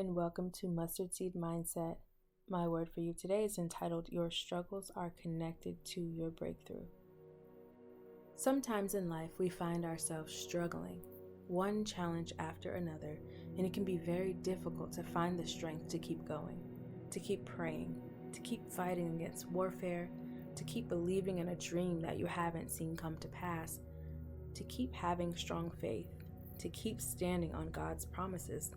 and welcome to Mustard Seed Mindset. My word for you today is entitled, Your Struggles Are Connected to Your Breakthrough. Sometimes in life we find ourselves struggling, one challenge after another, and it can be very difficult to find the strength to keep going, to keep praying, to keep fighting against warfare, to keep believing in a dream that you haven't seen come to pass, to keep having strong faith, to keep standing on God's promises.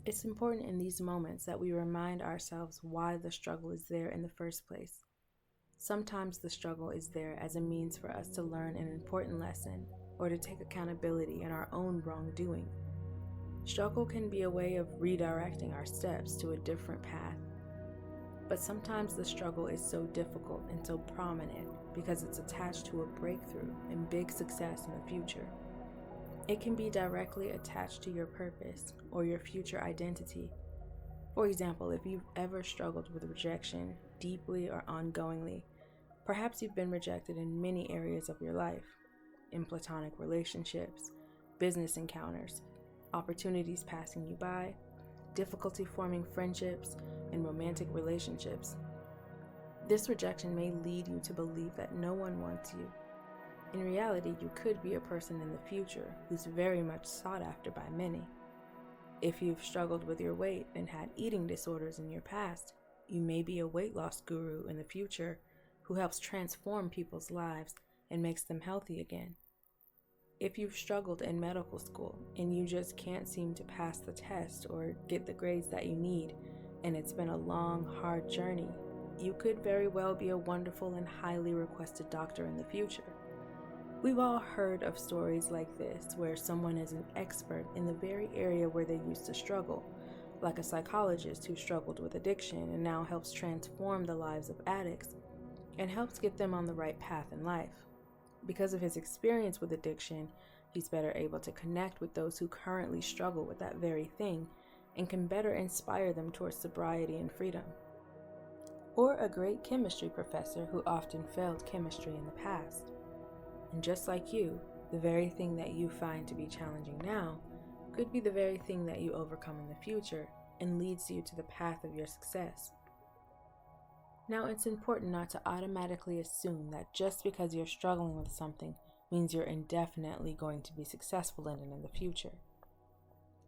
It's important in these moments that we remind ourselves why the struggle is there in the first place. Sometimes the struggle is there as a means for us to learn an important lesson or to take accountability in our own wrongdoing. Struggle can be a way of redirecting our steps to a different path. But sometimes the struggle is so difficult and so prominent because it's attached to a breakthrough and big success in the future. It can be directly attached to your purpose or your future identity. For example, if you've ever struggled with rejection, deeply or ongoingly, perhaps you've been rejected in many areas of your life, in platonic relationships, business encounters, opportunities passing you by, difficulty forming friendships, and romantic relationships. This rejection may lead you to believe that no one wants you. In reality, you could be a person in the future who's very much sought after by many. If you've struggled with your weight and had eating disorders in your past, you may be a weight loss guru in the future who helps transform people's lives and makes them healthy again. If you've struggled in medical school and you just can't seem to pass the test or get the grades that you need, and it's been a long, hard journey, you could very well be a wonderful and highly requested doctor in the future. We've all heard of stories like this where someone is an expert in the very area where they used to struggle, like a psychologist who struggled with addiction and now helps transform the lives of addicts and helps get them on the right path in life. Because of his experience with addiction, he's better able to connect with those who currently struggle with that very thing and can better inspire them towards sobriety and freedom. Or a great chemistry professor who often failed chemistry in the past. And just like you, the very thing that you find to be challenging now could be the very thing that you overcome in the future and leads you to the path of your success. Now, it's important not to automatically assume that just because you're struggling with something means you're indefinitely going to be successful in it in the future.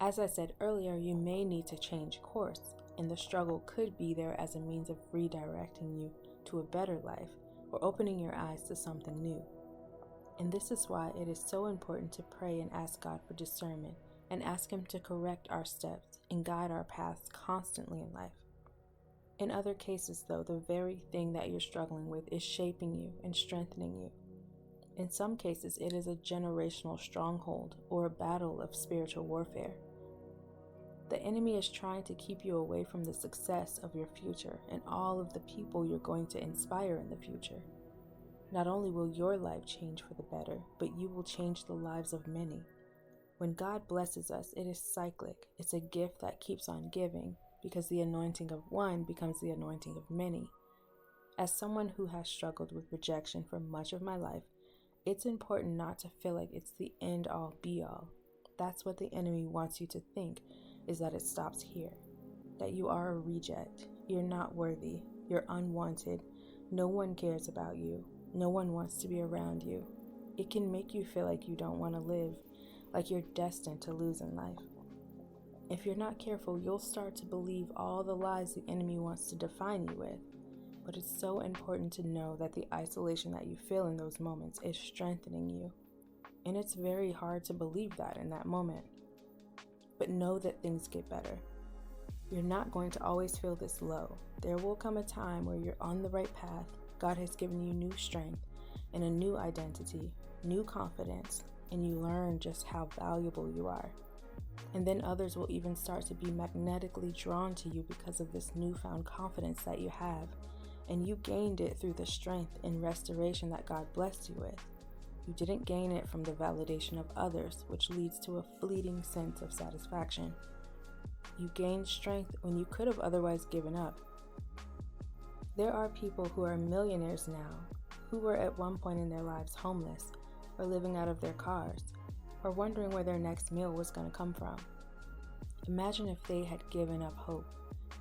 As I said earlier, you may need to change course, and the struggle could be there as a means of redirecting you to a better life or opening your eyes to something new. And this is why it is so important to pray and ask God for discernment and ask Him to correct our steps and guide our paths constantly in life. In other cases, though, the very thing that you're struggling with is shaping you and strengthening you. In some cases, it is a generational stronghold or a battle of spiritual warfare. The enemy is trying to keep you away from the success of your future and all of the people you're going to inspire in the future. Not only will your life change for the better, but you will change the lives of many. When God blesses us, it is cyclic. It's a gift that keeps on giving because the anointing of one becomes the anointing of many. As someone who has struggled with rejection for much of my life, it's important not to feel like it's the end-all be-all. That's what the enemy wants you to think, is that it stops here, that you are a reject, you're not worthy, you're unwanted, no one cares about you. No one wants to be around you. It can make you feel like you don't want to live, like you're destined to lose in life. If you're not careful, you'll start to believe all the lies the enemy wants to define you with. But it's so important to know that the isolation that you feel in those moments is strengthening you. And it's very hard to believe that in that moment. But know that things get better. You're not going to always feel this low. There will come a time where you're on the right path. God has given you new strength and a new identity, new confidence, and you learn just how valuable you are. And then others will even start to be magnetically drawn to you because of this newfound confidence that you have, and you gained it through the strength and restoration that God blessed you with. You didn't gain it from the validation of others, which leads to a fleeting sense of satisfaction. You gained strength when you could have otherwise given up. There are people who are millionaires now who were at one point in their lives homeless or living out of their cars or wondering where their next meal was going to come from. Imagine if they had given up hope,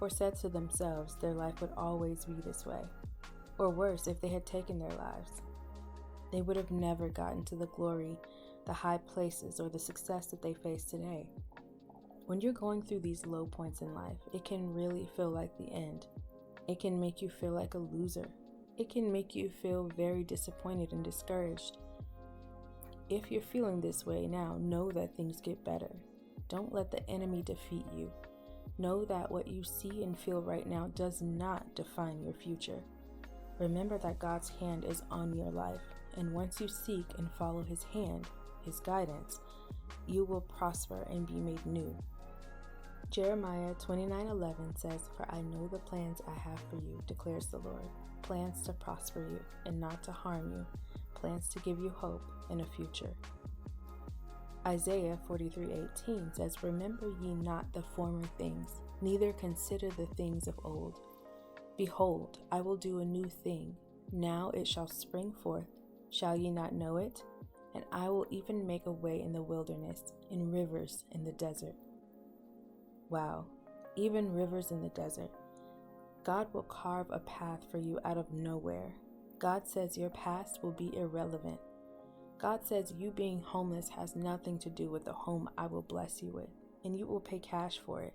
or said to themselves their life would always be this way. Or worse, if they had taken their lives. They would have never gotten to the glory, the high places, or the success that they face today. When you're going through these low points in life, it can really feel like the end. It can make you feel like a loser. It can make you feel very disappointed and discouraged. If you're feeling this way now, know that things get better. Don't let the enemy defeat you. Know that what you see and feel right now does not define your future. Remember that God's hand is on your life, and once you seek and follow His hand, His guidance, you will prosper and be made new. Jeremiah 29:11 says, "For I know the plans I have for you, declares the Lord, plans to prosper you and not to harm you, plans to give you hope and a future." Isaiah 43:18 says, "Remember ye not the former things, neither consider the things of old. Behold, I will do a new thing. Now it shall spring forth. Shall ye not know it? And I will even make a way in the wilderness, and rivers in the desert." Wow, even rivers in the desert. God will carve a path for you out of nowhere. God says your past will be irrelevant. God says you being homeless has nothing to do with the home I will bless you with, and you will pay cash for it.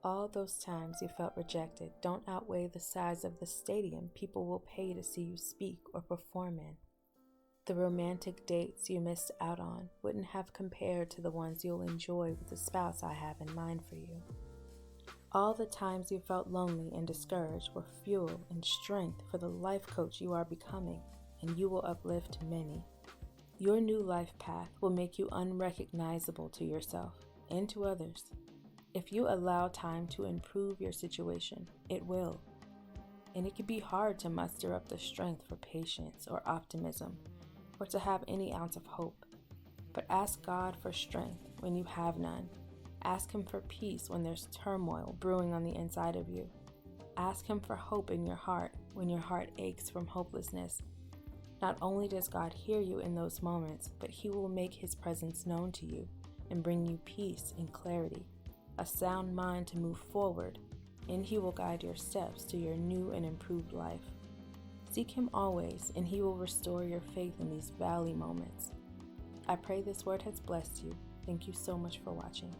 All those times you felt rejected don't outweigh the size of the stadium people will pay to see you speak or perform in. The romantic dates you missed out on wouldn't have compared to the ones you'll enjoy with the spouse I have in mind for you. All the times you felt lonely and discouraged were fuel and strength for the life coach you are becoming, and you will uplift many. Your new life path will make you unrecognizable to yourself and to others. If you allow time to improve your situation, it will. And it can be hard to muster up the strength for patience or optimism, or to have any ounce of hope. But ask God for strength when you have none. Ask Him for peace when there's turmoil brewing on the inside of you. Ask Him for hope in your heart when your heart aches from hopelessness. Not only does God hear you in those moments, but He will make His presence known to you and bring you peace and clarity, a sound mind to move forward, and He will guide your steps to your new and improved life. Seek Him always, and He will restore your faith in these valley moments. I pray this word has blessed you. Thank you so much for watching.